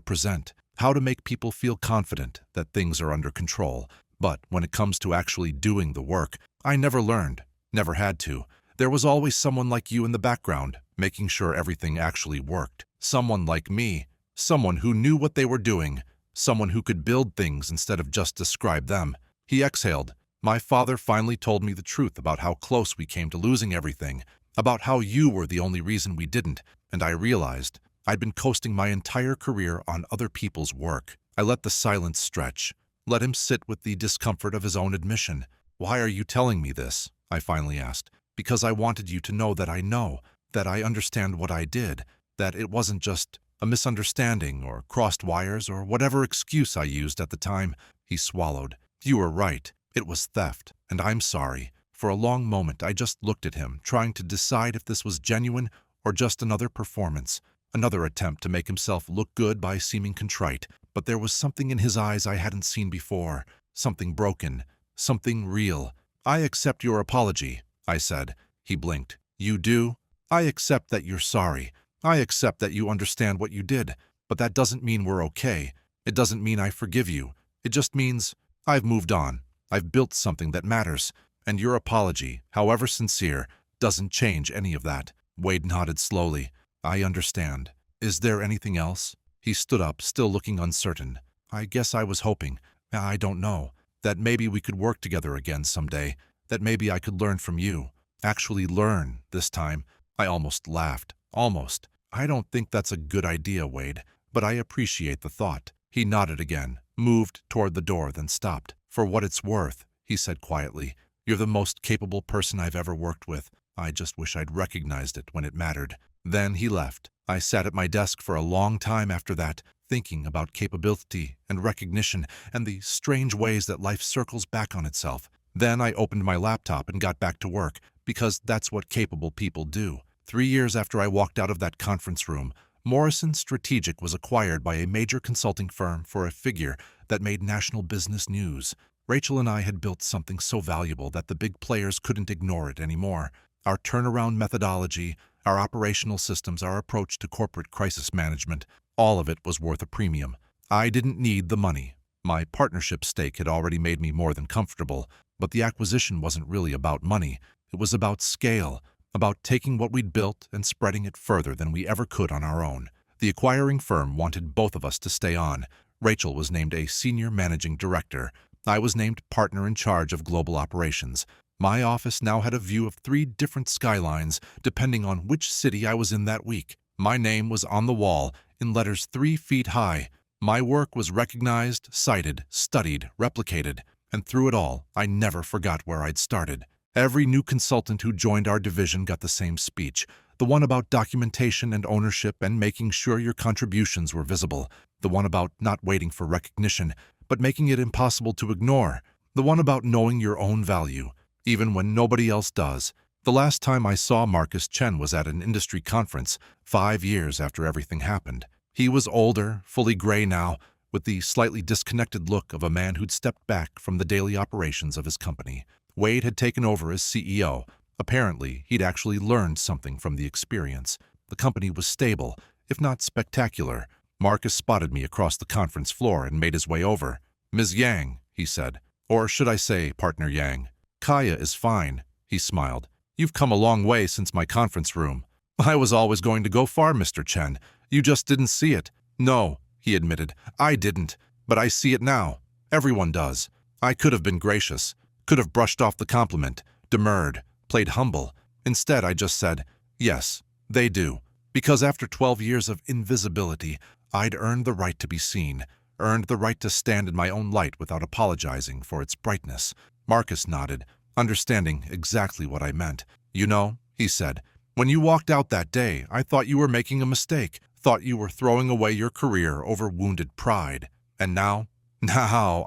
present, how to make people feel confident that things are under control. But when it comes to actually doing the work, I never learned, never had to. There was always someone like you in the background, making sure everything actually worked. Someone like me, someone who knew what they were doing, someone who could build things instead of just describe them. He exhaled. My father finally told me the truth about how close we came to losing everything, about how you were the only reason we didn't, and I realized I'd been coasting my entire career on other people's work. I let the silence stretch, let him sit with the discomfort of his own admission. Why are you telling me this? I finally asked. Because I wanted you to know, that I understand what I did, that it wasn't just a misunderstanding or crossed wires or whatever excuse I used at the time. He swallowed. You were right. It was theft, and I'm sorry. For a long moment, I just looked at him, trying to decide if this was genuine or just another performance, another attempt to make himself look good by seeming contrite. But there was something in his eyes I hadn't seen before, something broken, something real. I accept your apology, I said. He blinked. You do? I accept that you're sorry. I accept that you understand what you did, but that doesn't mean we're okay. It doesn't mean I forgive you. It just means I've moved on. I've built something that matters, and your apology, however sincere, doesn't change any of that. Wade nodded slowly. I understand. Is there anything else? He stood up, still looking uncertain. I guess I was hoping, I don't know, that maybe we could work together again someday, that maybe I could learn from you. Actually learn, this time. I almost laughed. Almost. I don't think that's a good idea, Wade, but I appreciate the thought. He nodded again, moved toward the door, then stopped. For what it's worth, he said quietly, you're the most capable person I've ever worked with. I just wish I'd recognized it when it mattered. Then he left. I sat at my desk for a long time after that, thinking about capability and recognition and the strange ways that life circles back on itself. Then I opened my laptop and got back to work, because that's what capable people do. 3 years after I walked out of that conference room, Morrison Strategic was acquired by a major consulting firm for a figure that made national business news. Rachel and I had built something so valuable that the big players couldn't ignore it anymore. Our turnaround methodology, our operational systems, our approach to corporate crisis management, all of it was worth a premium. I didn't need the money. My partnership stake had already made me more than comfortable, but the acquisition wasn't really about money. It was about scale, about taking what we'd built and spreading it further than we ever could on our own. The acquiring firm wanted both of us to stay on. Rachel was named a senior managing director. I was named partner in charge of global operations. My office now had a view of 3 different skylines, depending on which city I was in that week. My name was on the wall, in letters 3 feet high. My work was recognized, cited, studied, replicated, and through it all, I never forgot where I'd started. Every new consultant who joined our division got the same speech, the one about documentation and ownership and making sure your contributions were visible, the one about not waiting for recognition, but making it impossible to ignore, the one about knowing your own value, even when nobody else does. The last time I saw Marcus Chen was at an industry conference, 5 years after everything happened. He was older, fully gray now, with the slightly disconnected look of a man who'd stepped back from the daily operations of his company. Wade had taken over as CEO. Apparently, he'd actually learned something from the experience. The company was stable, if not spectacular. Marcus spotted me across the conference floor and made his way over. "Ms. Yang," he said. "Or should I say, Partner Yang?" "Kaya is fine," he smiled. "You've come a long way since my conference room." "I was always going to go far, Mr. Chen. You just didn't see it." "No," he admitted, "I didn't. But I see it now. Everyone does. I could have been gracious, could have brushed off the compliment, demurred, played humble. Instead, I just said, yes, they do. Because after 12 years of invisibility, I'd earned the right to be seen, earned the right to stand in my own light without apologizing for its brightness." Marcus nodded, understanding exactly what I meant. "You know," he said, "when you walked out that day, I thought you were making a mistake, thought you were throwing away your career over wounded pride. And now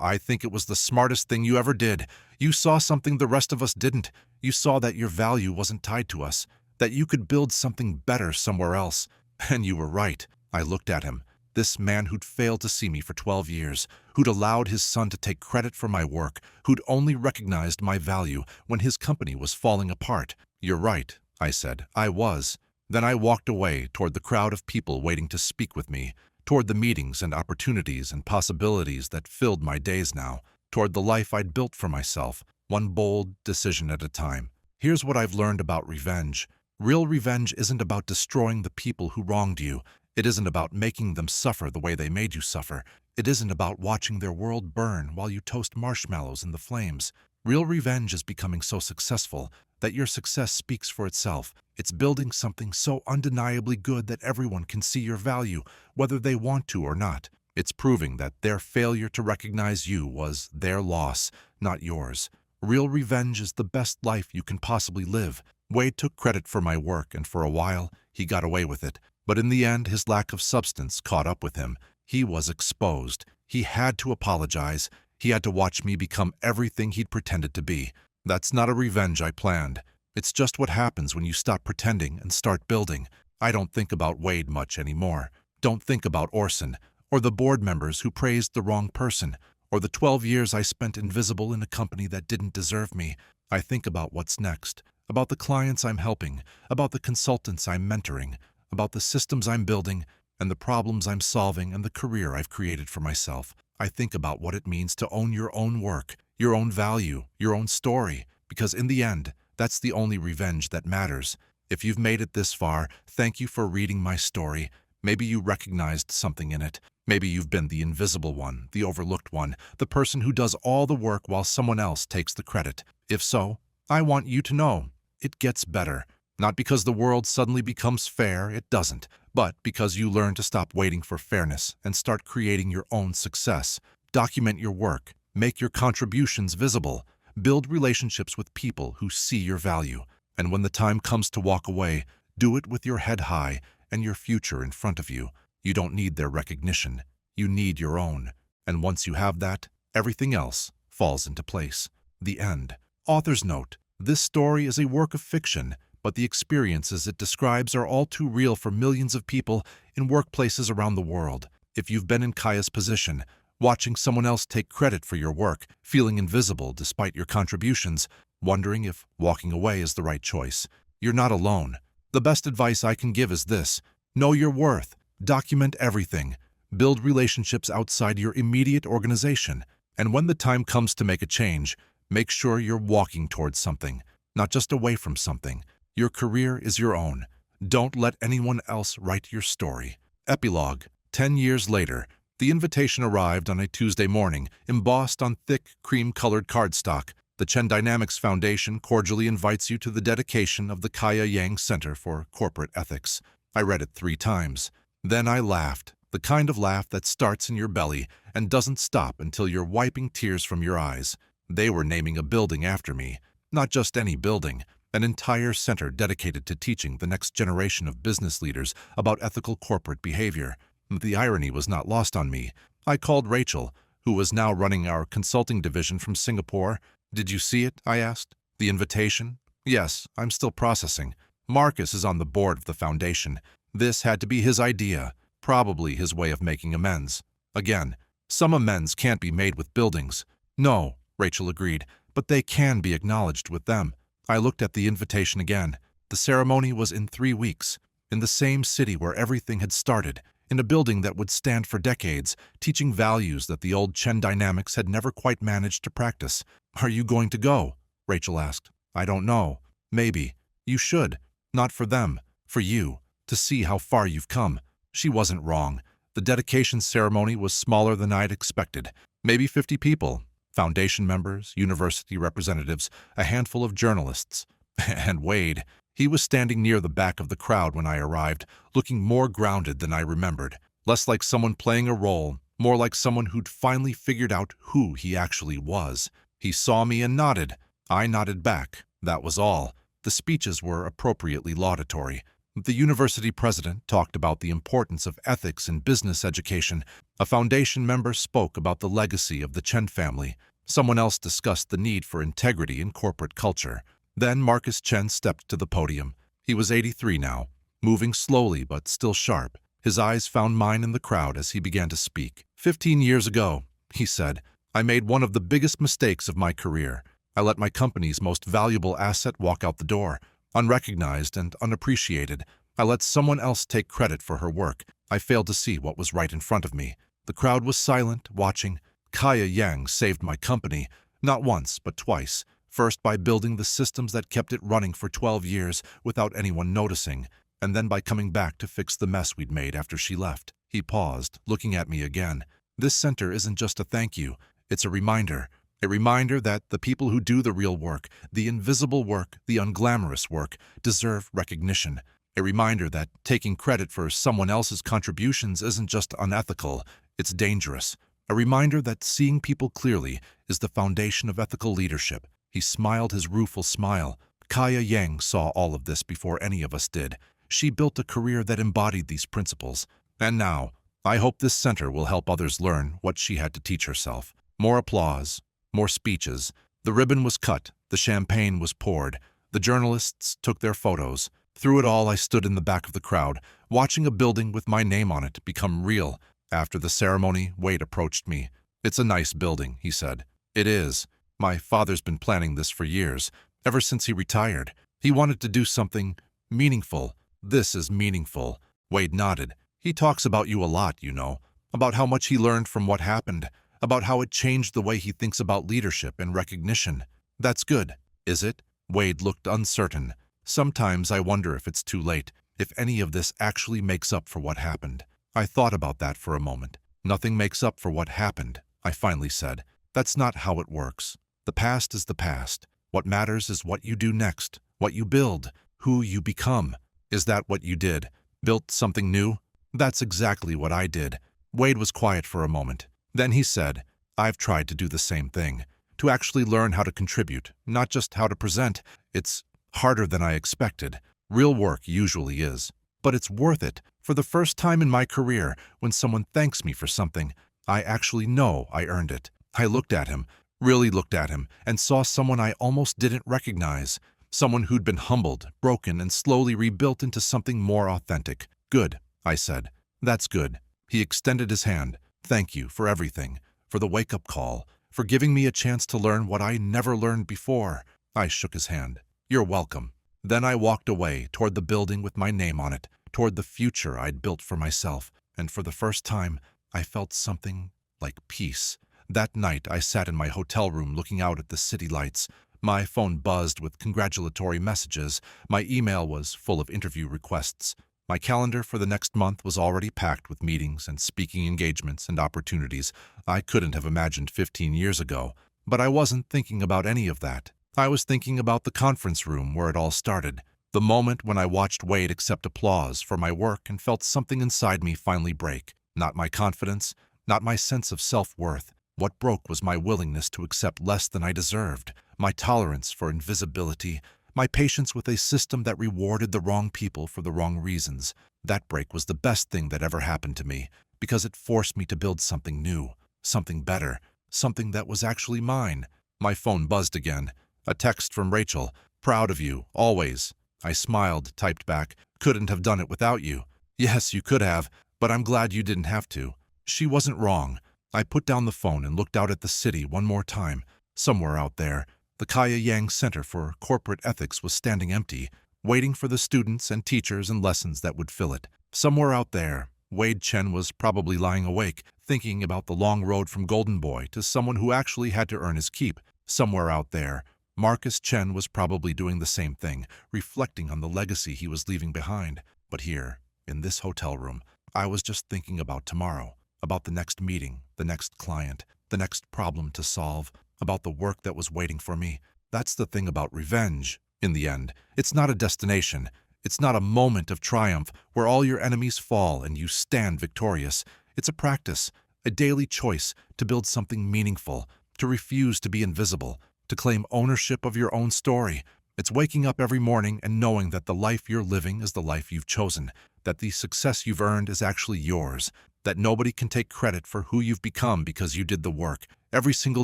I think it was the smartest thing you ever did. You saw something the rest of us didn't. You saw that your value wasn't tied to us, that you could build something better somewhere else. And you were right." I looked at him, this man who'd failed to see me for 12 years, who'd allowed his son to take credit for my work, who'd only recognized my value when his company was falling apart. "You're right," I said. "I was." Then I walked away toward the crowd of people waiting to speak with me, toward the meetings and opportunities and possibilities that filled my days now, toward the life I'd built for myself, one bold decision at a time. Here's what I've learned about revenge. Real revenge isn't about destroying the people who wronged you. It isn't about making them suffer the way they made you suffer. It isn't about watching their world burn while you toast marshmallows in the flames. Real revenge is becoming so successful that your success speaks for itself. It's building something so undeniably good that everyone can see your value, whether they want to or not. It's proving that their failure to recognize you was their loss, not yours. Real revenge is the best life you can possibly live. Wade took credit for my work, and for a while, he got away with it. But in the end, his lack of substance caught up with him. He was exposed. He had to apologize. He had to watch me become everything he'd pretended to be. That's not a revenge I planned. It's just what happens when you stop pretending and start building. I don't think about Wade much anymore. Don't think about Orson, or the board members who praised the wrong person, or the 12 years I spent invisible in a company that didn't deserve me. I think about what's next, about the clients I'm helping, about the consultants I'm mentoring, about the systems I'm building, and the problems I'm solving and the career I've created for myself. I think about what it means to own your own work, your own value, your own story, because in the end, that's the only revenge that matters. If you've made it this far, thank you for reading my story. Maybe you recognized something in it. Maybe you've been the invisible one, the overlooked one, the person who does all the work while someone else takes the credit. If so, I want you to know, it gets better. Not because the world suddenly becomes fair, it doesn't, but because you learn to stop waiting for fairness and start creating your own success. Document your work, make your contributions visible, build relationships with people who see your value, and when the time comes to walk away, do it with your head high and your future in front of you. You don't need their recognition, you need your own. And once you have that, everything else falls into place. The end. Author's note: this story is a work of fiction, but the experiences it describes are all too real for millions of people in workplaces around the world. If you've been in Kaya's position, watching someone else take credit for your work, feeling invisible despite your contributions, wondering if walking away is the right choice, you're not alone. The best advice I can give is this: know your worth, document everything, build relationships outside your immediate organization, and when the time comes to make a change, make sure you're walking towards something, not just away from something. Your career is your own. Don't let anyone else write your story. Epilogue. 10 years later, the invitation arrived on a Tuesday morning, embossed on thick, cream-colored cardstock. The Chen Dynamics Foundation cordially invites you to the dedication of the Kaya Yang Center for Corporate Ethics. I read it 3 times. Then I laughed, the kind of laugh that starts in your belly and doesn't stop until you're wiping tears from your eyes. They were naming a building after me. Not just any building, an entire center dedicated to teaching the next generation of business leaders about ethical corporate behavior. The irony was not lost on me. I called Rachel, who was now running our consulting division from Singapore. "Did you see it?" I asked. "The invitation?" "Yes, I'm still processing. Marcus is on the board of the foundation. This had to be his idea, probably his way of making amends." Again, some amends can't be made with buildings. "No," Rachel agreed, "but they can be acknowledged with them." I looked at the invitation again. The ceremony was in 3 weeks, in the same city where everything had started, in a building that would stand for decades, teaching values that the old Chen Dynamics had never quite managed to practice. "Are you going to go?" Rachel asked. "I don't know. Maybe. You should. Not for them, for you, to see how far you've come." She wasn't wrong. The dedication ceremony was smaller than I'd expected. Maybe 50 people. Foundation members, university representatives, a handful of journalists. And Wade. He was standing near the back of the crowd when I arrived, looking more grounded than I remembered. Less like someone playing a role, more like someone who'd finally figured out who he actually was. He saw me and nodded. I nodded back. That was all. The speeches were appropriately laudatory. The university president talked about the importance of ethics in business education. A foundation member spoke about the legacy of the Chen family. Someone else discussed the need for integrity in corporate culture. Then Marcus Chen stepped to the podium. He was 83 now, moving slowly but still sharp. His eyes found mine in the crowd as he began to speak. 15 years ago, he said, I made one of the biggest mistakes of my career. I let my company's most valuable asset walk out the door. Unrecognized and unappreciated, I let someone else take credit for her work. I failed to see what was right in front of me. The crowd was silent, watching. Kaya Yang saved my company, not once but twice. First by building the systems that kept it running for 12 years without anyone noticing, and then by coming back to fix the mess we'd made after she left. He paused, looking at me again. This center isn't just a thank you, it's a reminder. A reminder that the people who do the real work, the invisible work, the unglamorous work, deserve recognition. A reminder that taking credit for someone else's contributions isn't just unethical, it's dangerous. A reminder that seeing people clearly is the foundation of ethical leadership. He smiled his rueful smile. Kaya Yang saw all of this before any of us did. She built a career that embodied these principles. And now, I hope this center will help others learn what she had to teach herself. More applause. More speeches. The ribbon was cut, the champagne was poured, the journalists took their photos. Through it all, I stood in the back of the crowd, watching a building with my name on it become real. After the ceremony, Wade approached me. "It's a nice building," he said. "It is. My father's been planning this for years, ever since he retired. He wanted to do something meaningful. This is meaningful." Wade nodded. "He talks about you a lot, you know, about how much he learned from what happened, about how it changed the way he thinks about leadership and recognition. That's good, is it?" Wade looked uncertain. "Sometimes I wonder if it's too late, if any of this actually makes up for what happened." I thought about that for a moment. "Nothing makes up for what happened," I finally said. "That's not how it works. The past is the past. What matters is what you do next, what you build, who you become." "Is that what you did? Built something new?" "That's exactly what I did." Wade was quiet for a moment. Then he said, "I've tried to do the same thing, to actually learn how to contribute, not just how to present. It's harder than I expected. Real work usually is. But it's worth it. For the first time in my career, when someone thanks me for something, I actually know I earned it." I looked at him, really looked at him, and saw someone I almost didn't recognize. Someone who'd been humbled, broken, and slowly rebuilt into something more authentic. "Good," I said. "That's good." He extended his hand. "Thank you for everything, for the wake-up call, for giving me a chance to learn what I never learned before." I shook his hand. "You're welcome." Then I walked away toward the building with my name on it, toward the future I'd built for myself, and for the first time, I felt something like peace. That night, I sat in my hotel room looking out at the city lights. My phone buzzed with congratulatory messages. My email was full of interview requests. My calendar for the next month was already packed with meetings and speaking engagements and opportunities I couldn't have imagined 15 years ago. But I wasn't thinking about any of that. I was thinking about the conference room where it all started. The moment when I watched Wade accept applause for my work and felt something inside me finally break. Not my confidence, not my sense of self-worth. What broke was my willingness to accept less than I deserved, my tolerance for invisibility, my patience with a system that rewarded the wrong people for the wrong reasons. That break was the best thing that ever happened to me, because it forced me to build something new, something better, something that was actually mine. My phone buzzed again. A text from Rachel. "Proud of you, always." I smiled, typed back, "Couldn't have done it without you." "Yes, you could have, but I'm glad you didn't have to." She wasn't wrong. I put down the phone and looked out at the city one more time. Somewhere out there, the Kaya Yang Center for Corporate Ethics was standing empty, waiting for the students and teachers and lessons that would fill it. Somewhere out there, Wade Chen was probably lying awake, thinking about the long road from Golden Boy to someone who actually had to earn his keep. Somewhere out there, Marcus Chen was probably doing the same thing, reflecting on the legacy he was leaving behind. But here, in this hotel room, I was just thinking about tomorrow, about the next meeting, the next client, the next problem to solve, about the work that was waiting for me. That's the thing about revenge. In the end, it's not a destination. It's not a moment of triumph where all your enemies fall and you stand victorious. It's a practice, a daily choice to build something meaningful, to refuse to be invisible, to claim ownership of your own story. It's waking up every morning and knowing that the life you're living is the life you've chosen, that the success you've earned is actually yours, that nobody can take credit for who you've become because you did the work, every single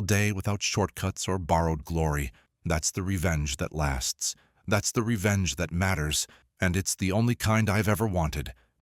day without shortcuts or borrowed glory. That's the revenge that lasts. That's the revenge that matters, and it's the only kind I've ever wanted.